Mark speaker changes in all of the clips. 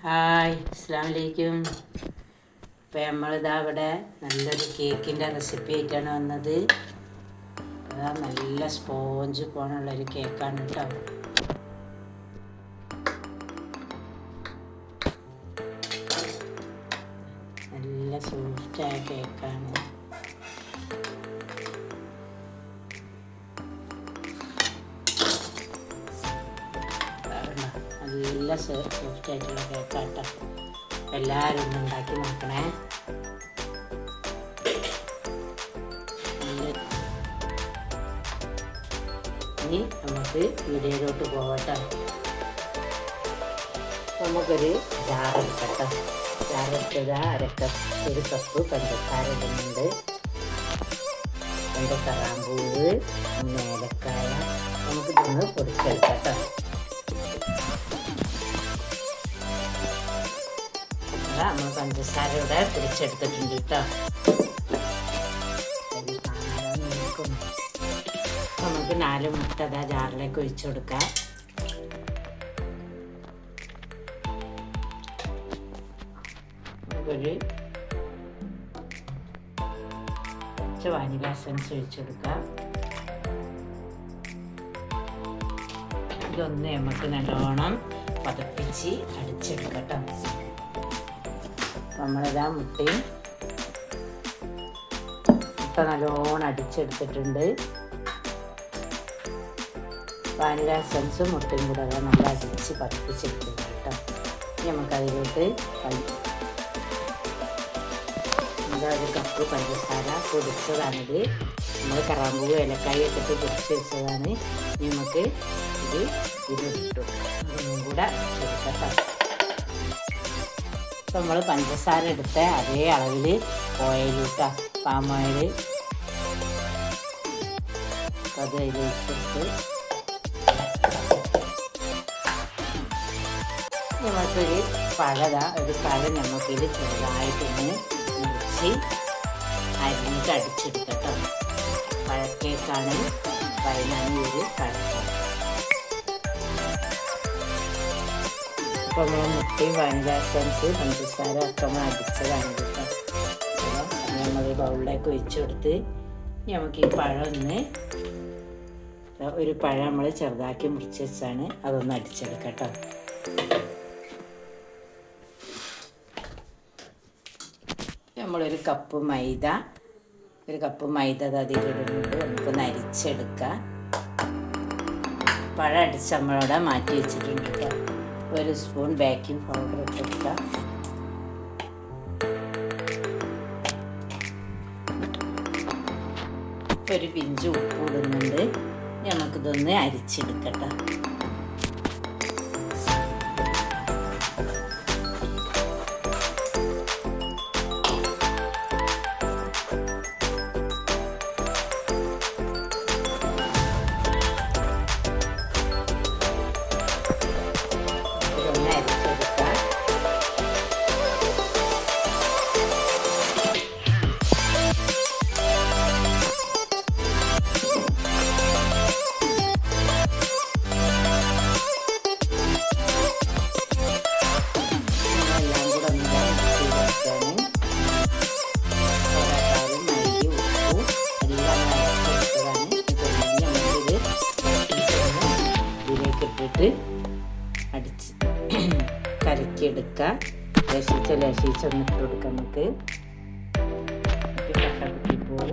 Speaker 1: Hi, അസ്സലാമു അലൈക്കും. ഇപ്പം നമ്മളിതാ ഇവിടെ നല്ലൊരു കേക്കിൻ്റെ റെസിപ്പി ആയിട്ടാണ് വന്നത്. അതാ നല്ല സ്പോഞ്ച് പോണുള്ളൊരു കേക്കാണ് കേട്ടോ. നല്ല സോഫ്റ്റായ കേക്കാണ്. നല്ല സോഫ്റ്റ് ആയിട്ടുള്ള കേക്കാട്ടോ. എല്ലാവരും ഒന്ന് ഉണ്ടാക്കി നോക്കണേ. ഇനി നമുക്ക് വീഡിയോയിലോട്ട് പോകട്ടോ. നമുക്കൊരു ജാറെടുക്കട്ടോ. ജാറെടുത്തത് ഒരു കപ്പ് പഞ്ചസാര ഇടുന്നുണ്ട്. 2 കറാമ്പൂവ്, 1 ഏലക്കായ. നമുക്കിതൊന്ന് പൊടിച്ചെടുക്കട്ടോ. നമ്മൾ പഞ്ചസാര ഇവിടെ പിടിച്ചെടുത്തിട്ടുണ്ട് കേട്ടോ. നമുക്ക് 4 മുട്ട അതാ ജാറിലേക്ക് ഒഴിച്ചു കൊടുക്കാം. നമുക്കൊരു കുറച്ച് വാനില എസൻസ് ഒഴിച്ചു കൊടുക്കാം. ഇതൊന്ന് നമുക്ക് നല്ലോണം പതപ്പിച്ച് അടിച്ചെടുക്കട്ടോ. നമ്മളിതാ മുട്ട നല്ലോണം അടിച്ചെടുത്തിട്ടുണ്ട്. വാനില എസൻസും മുട്ടയും കൂടെ നല്ല അടിച്ച് പതിപ്പിച്ചെടുത്തിട്ടുണ്ട് കേട്ടോ. ഇനി നമുക്കതിലോട്ട് 1 കപ്പ് പഞ്ചസാര പൊടിച്ചതാണിത്. നമ്മൾ കറാമ്പൂവ് ഏലക്കായ ഇട്ടിട്ട് പൊടിച്ച് വെച്ചതാണ്. ഇനി നമുക്ക് ഇതിട്ടു ഒന്നും കൂടെ ചേർക്കട്ടോ. ഇപ്പം നമ്മൾ പഞ്ചസാര എടുത്ത അതേ അളവിൽ ഓയിൽ ഇട്ടാ, പാം ഓയിൽ അത് അതിലിട്ടിട്ട് നമുക്കൊരു ഒരു പഴം നമുക്കിത് ചെറുതായിട്ടൊന്ന് മുറിച്ച് അരിഞ്ഞിട്ട് അടിച്ചെടുക്കട്ടോ. പഴക്കേക്കാണ് പതിനാണ് ഒരു പഴക്കം. അപ്പോൾ നമ്മൾ മുട്ടയും വാനില എസൻസ് പഞ്ചസാര ഒക്കെ നമ്മൾ അടിച്ചതാണ് കേട്ടോ. അപ്പോൾ നമ്മൾ ബൗളിലേക്ക് ഒഴിച്ചു കൊടുത്ത് നമുക്ക് ഈ പഴം ഒരു പഴം നമ്മൾ ചെറുതാക്കി മുറിച്ച് വെച്ചാണ്, അതൊന്ന് അടിച്ചെടുക്കട്ടോ. നമ്മളൊരു കപ്പ് മൈദ അതിലിടുന്നുണ്ട്. നമുക്കൊന്ന് അരിച്ചെടുക്കാം. പഴം അടിച്ച് നമ്മളവിടെ മാറ്റി വെച്ചിട്ടുണ്ട് കേട്ടോ. 1 സ്പൂൺ ബേക്കിംഗ് പൗഡർ ഇട്ടെടുക്കാം. ഒരു പിഞ്ച് ഉപ്പ് ഇടുന്നുണ്ട്. നമുക്കിതൊന്ന് അരിച്ചെടുക്കട്ടോ. അടിച്ച് കലക്കിയെടുക്കുക. ലശിച്ചൊന്ന് ഇട്ട് കൊടുക്കാം. നമുക്ക് കട്ടക്കുട്ടിപ്പോൾ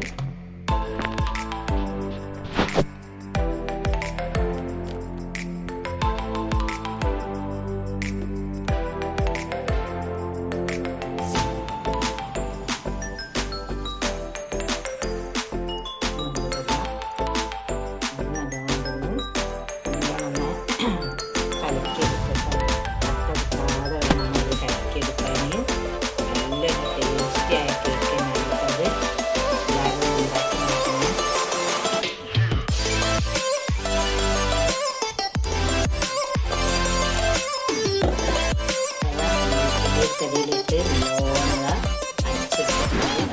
Speaker 1: ചെടിയിലിട്ട് നല്ലോണം അടിച്ചെടുത്തിട്ടുണ്ട്.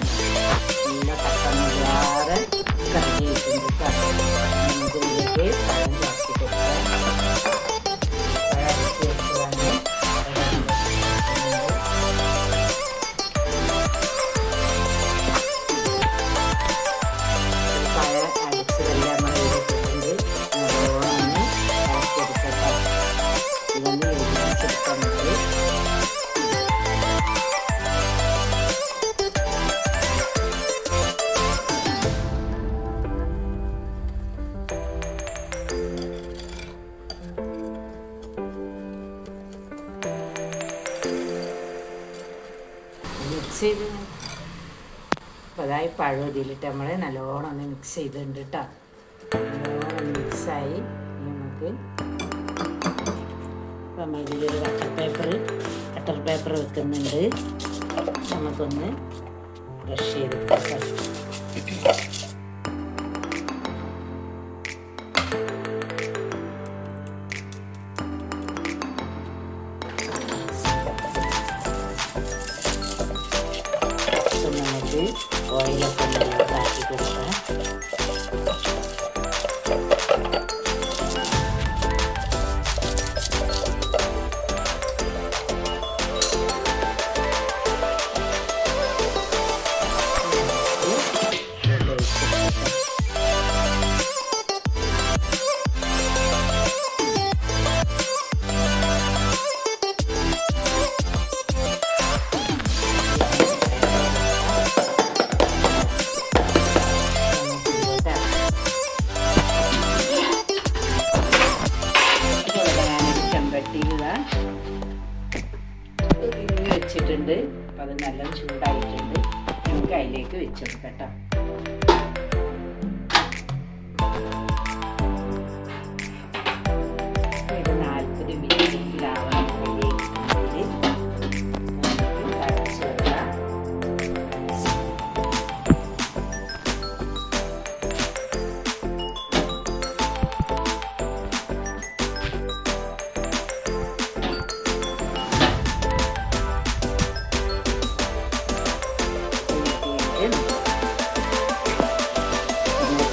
Speaker 1: നല്ല കട്ടമില്ലാതെ കറിയിട്ടുണ്ട്. നമുക്ക് ഇതിലേക്ക് പഴം ചേർത്തി കൊടുക്കാം. പഴം അടിച്ച് വെച്ചതാണ്. മിക്സ് ചെയ്ത് അപ്പോൾ അതായത് പഴം ഇതിലിട്ട് നമ്മൾ നല്ലോണം ഒന്ന് മിക്സ് ചെയ്തിട്ടുണ്ട് കേട്ടോ. നല്ലോണം മിക്സായി നമുക്ക് അപ്പോൾ നമ്മൾ ഇതിലൊരു കട്ടർ പേപ്പർ വെക്കുന്നുണ്ട്. നമുക്കൊന്ന് ബ്രഷ് ചെയ്തെടുക്കാം. നമുക്ക് ഓയിലൊക്കെ ഉണ്ടാക്കി കൊടുക്കാം. വെച്ചിട്ടുണ്ട്. അപ്പം അത് നല്ല ചൂടായിട്ടുണ്ട്. നമുക്ക് അതിലേക്ക് വെച്ചെടുക്കാം കേട്ടോ. ഇത് 40 മിനിറ്റിലാവണം. അടച്ചു വെക്കാം.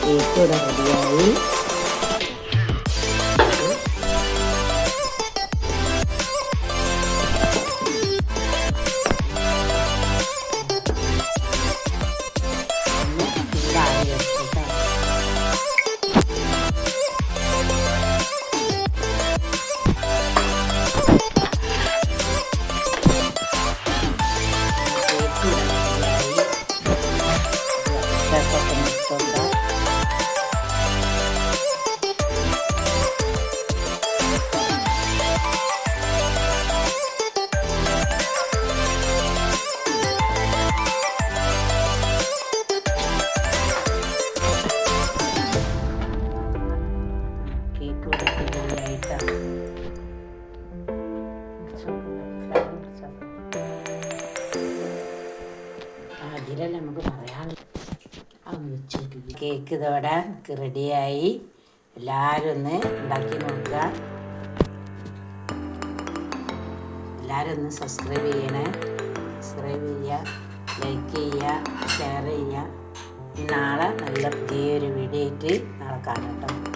Speaker 1: കേക്ക് ഇവിടെ റെഡിയായി. അതിലല്ല നമുക്ക് പറയാൻ. കേക്ക് ഇതോടെ റെഡിയായി. എല്ലാവരും ഒന്ന് ഉണ്ടാക്കി നോക്കുക. എല്ലാവരും ഒന്ന് സബ്സ്ക്രൈബ് ചെയ്യണേ. സബ്സ്ക്രൈബ് ചെയ്യുക, ലൈക്ക് ചെയ്യുക, ഷെയർ ചെയ്യുക. നാളെ നല്ല പുതിയൊരു വീഡിയോ ആയിട്ട് നാളെ കാണാം കേട്ടോ.